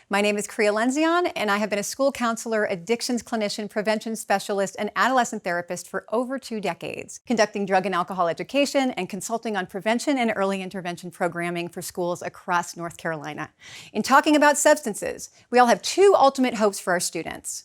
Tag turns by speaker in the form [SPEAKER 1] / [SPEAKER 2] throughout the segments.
[SPEAKER 1] My name is Kriya Lenzion, and I have been a school counselor, addictions clinician, prevention specialist, and adolescent therapist for over 2 decades, conducting drug and alcohol education and consulting on prevention and early intervention programming for schools across North Carolina. In talking about substances, we all have 2 ultimate hopes for our students.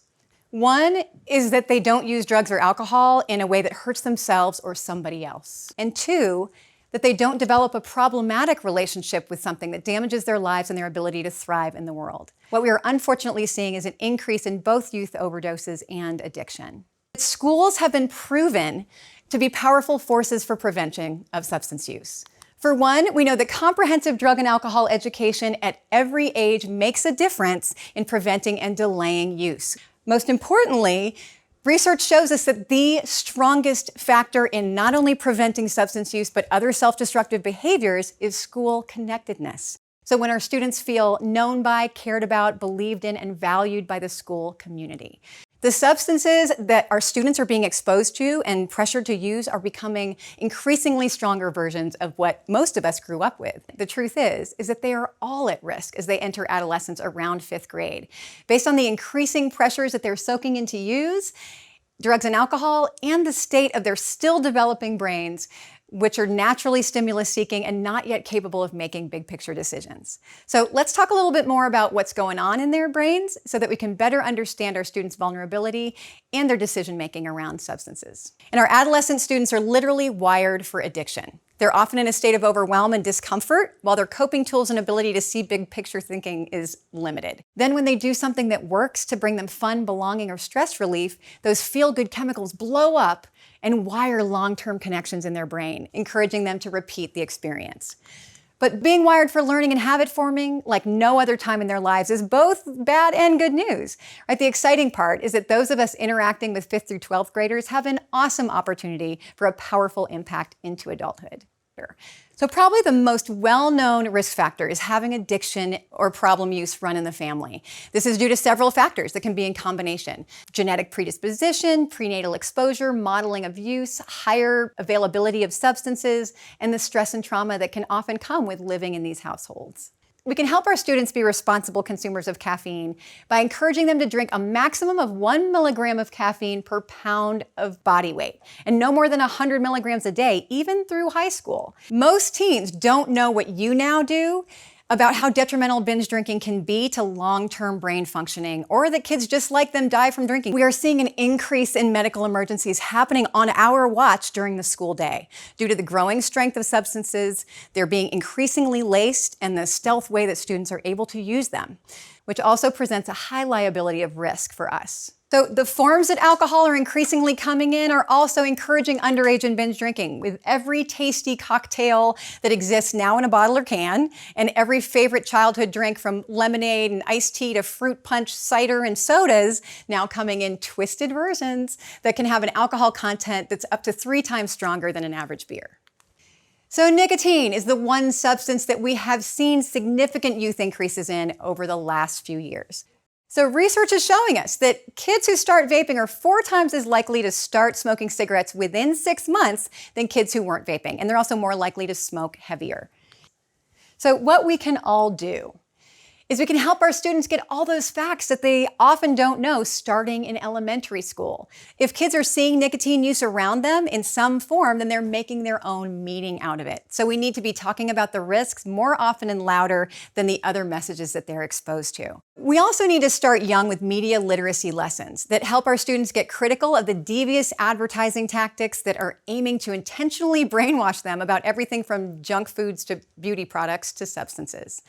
[SPEAKER 1] One is that they don't use drugs or alcohol in a way that hurts themselves or somebody else. And 2, that they don't develop a problematic relationship with something that damages their lives and their ability to thrive in the world. What we are unfortunately seeing is an increase in both youth overdoses and addiction. Schools have been proven to be powerful forces for prevention of substance use. For one, we know that comprehensive drug and alcohol education at every age makes a difference in preventing and delaying use. Most importantly, research shows us that the strongest factor in not only preventing substance use but other self-destructive behaviors is school connectedness. So when our students feel known by, cared about, believed in, and valued by the school community. The substances that our students are being exposed to and pressured to use are becoming increasingly stronger versions of what most of us grew up with. The truth is that they are all at risk as they enter adolescence around 5th grade. Based on the increasing pressures that they're soaking in to use drugs and alcohol and the state of their still developing brains, which are naturally stimulus-seeking and not yet capable of making big-picture decisions. So let's talk a little bit more about what's going on in their brains so that we can better understand our students' vulnerability and their decision-making around substances. And our adolescent students are literally wired for addiction. They're often in a state of overwhelm and discomfort, while their coping tools and ability to see big-picture thinking is limited. Then when they do something that works to bring them fun, belonging, or stress relief, those feel-good chemicals blow up and wire long-term connections in their brain, encouraging them to repeat the experience. But being wired for learning and habit forming like no other time in their lives is both bad and good news. Right? The exciting part is that those of us interacting with 5th through 12th graders have an awesome opportunity for a powerful impact into adulthood. So probably the most well-known risk factor is having addiction or problem use run in the family. This is due to several factors that can be in combination: genetic predisposition, prenatal exposure, modeling of use, higher availability of substances, and the stress and trauma that can often come with living in these households. We can help our students be responsible consumers of caffeine by encouraging them to drink a maximum of 1 milligram of caffeine per pound of body weight, and no more than 100 milligrams a day, even through high school. Most teens don't know what you now do about how detrimental binge drinking can be to long-term brain functioning, or that kids just like them die from drinking. We are seeing an increase in medical emergencies happening on our watch during the school day. Due to the growing strength of substances, they're being increasingly laced, and the stealth way that students are able to use them, which also presents a high liability of risk for us. So the forms that alcohol are increasingly coming in are also encouraging underage and binge drinking, with every tasty cocktail that exists now in a bottle or can, and every favorite childhood drink from lemonade and iced tea to fruit punch, cider, and sodas now coming in twisted versions that can have an alcohol content that's up to 3 times stronger than an average beer. So nicotine is the one substance that we have seen significant youth increases in over the last few years. So research is showing us that kids who start vaping are 4 times as likely to start smoking cigarettes within 6 months than kids who weren't vaping, and they're also more likely to smoke heavier. So what we can all do is we can help our students get all those facts that they often don't know starting in elementary school. If kids are seeing nicotine use around them in some form, then they're making their own meaning out of it. So we need to be talking about the risks more often and louder than the other messages that they're exposed to. We also need to start young with media literacy lessons that help our students get critical of the devious advertising tactics that are aiming to intentionally brainwash them about everything from junk foods to beauty products to substances.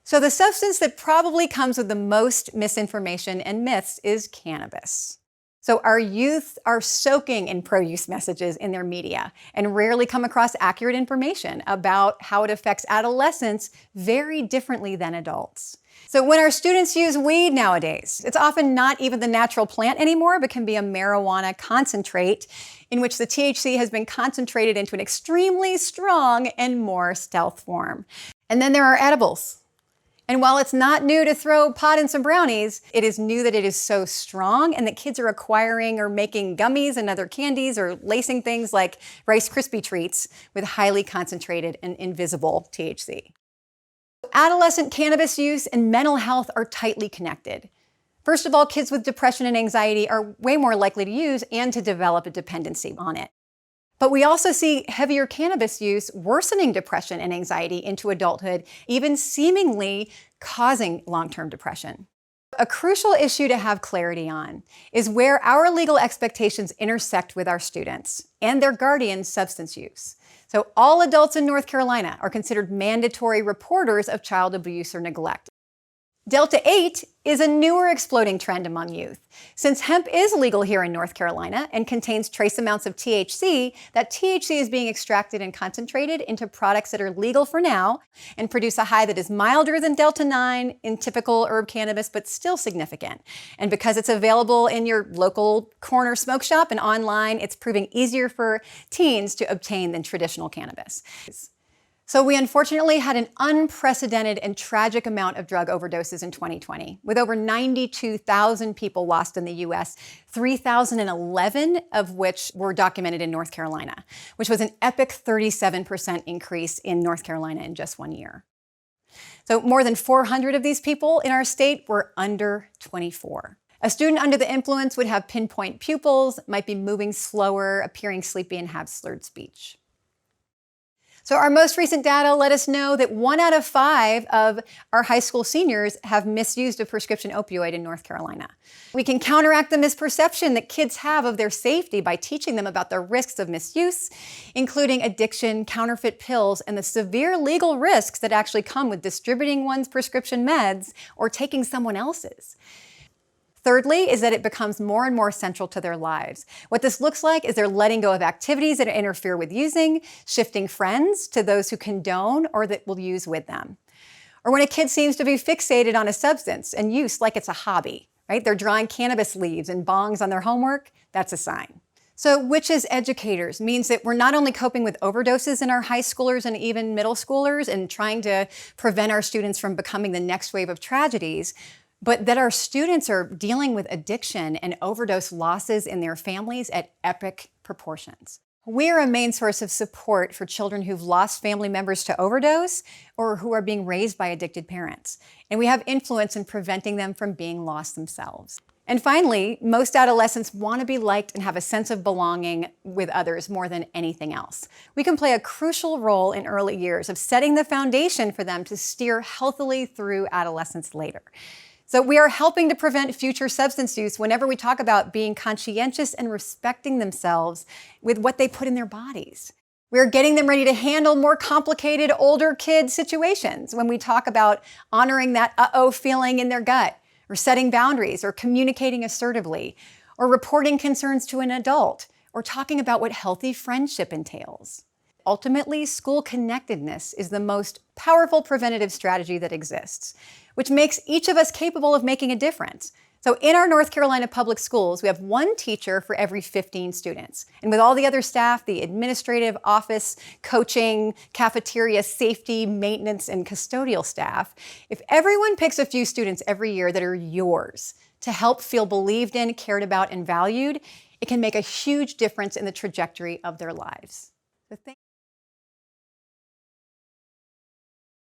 [SPEAKER 1] So the substance that probably comes with the most misinformation and myths is cannabis. So our youth are soaking in pro-use messages in their media and rarely come across accurate information about how it affects adolescents very differently than adults. So when our students use weed nowadays, it's often not even the natural plant anymore, but can be a marijuana concentrate in which the THC has been concentrated into an extremely strong and more stealth form. And then there are edibles. And while it's not new to throw pot in some brownies, it is new that it is so strong and that kids are acquiring or making gummies and other candies or lacing things like Rice Krispie treats with highly concentrated and invisible THC. adolescent cannabis use and mental health are tightly connected. First of all, kids with depression and anxiety are way more likely to use and to develop a dependency on it. But we also see heavier cannabis use worsening depression and anxiety into adulthood, even seemingly causing long-term depression. A crucial issue to have clarity on is where our legal expectations intersect with our students and their guardians' substance use. So all adults in North Carolina are considered mandatory reporters of child abuse or neglect. Delta 8 is a newer exploding trend among youth. Since hemp is legal here in North Carolina and contains trace amounts of THC, that THC is being extracted and concentrated into products that are legal for now and produce a high that is milder than Delta 9 in typical herb cannabis, but still significant. And because it's available in your local corner smoke shop and online, it's proving easier for teens to obtain than traditional cannabis. So we unfortunately had an unprecedented and tragic amount of drug overdoses in 2020, with over 92,000 people lost in the US, 3,011 of which were documented in North Carolina, which was an epic 37% increase in North Carolina in just 1 year. So more than 400 of these people in our state were under 24. A student under the influence would have pinpoint pupils, might be moving slower, appearing sleepy, and have slurred speech. So our most recent data let us know that 1 out of 5 of our high school seniors have misused a prescription opioid in North Carolina. We can counteract the misperception that kids have of their safety by teaching them about the risks of misuse, including addiction, counterfeit pills, and the severe legal risks that actually come with distributing one's prescription meds or taking someone else's. Thirdly, is that it becomes more and more central to their lives. What this looks like is they're letting go of activities that interfere with using, shifting friends to those who condone or that will use with them. Or when a kid seems to be fixated on a substance and use like it's a hobby, right? They're drawing cannabis leaves and bongs on their homework, that's a sign. So which as educators means that we're not only coping with overdoses in our high schoolers and even middle schoolers and trying to prevent our students from becoming the next wave of tragedies, but that our students are dealing with addiction and overdose losses in their families at epic proportions. We're a main source of support for children who've lost family members to overdose or who are being raised by addicted parents. And we have influence in preventing them from being lost themselves. And finally, most adolescents want to be liked and have a sense of belonging with others more than anything else. We can play a crucial role in early years of setting the foundation for them to steer healthily through adolescence later. So we are helping to prevent future substance use whenever we talk about being conscientious and respecting themselves with what they put in their bodies. We're getting them ready to handle more complicated older kid situations when we talk about honoring that uh-oh feeling in their gut, or setting boundaries, or communicating assertively, or reporting concerns to an adult, or talking about what healthy friendship entails. Ultimately, school connectedness is the most powerful preventative strategy that exists, which makes each of us capable of making a difference. So in our North Carolina public schools, we have 1 teacher for every 15 students. And with all the other staff, the administrative, office, coaching, cafeteria, safety, maintenance, and custodial staff, if everyone picks a few students every year that are yours to help feel believed in, cared about, and valued, it can make a huge difference in the trajectory of their lives. So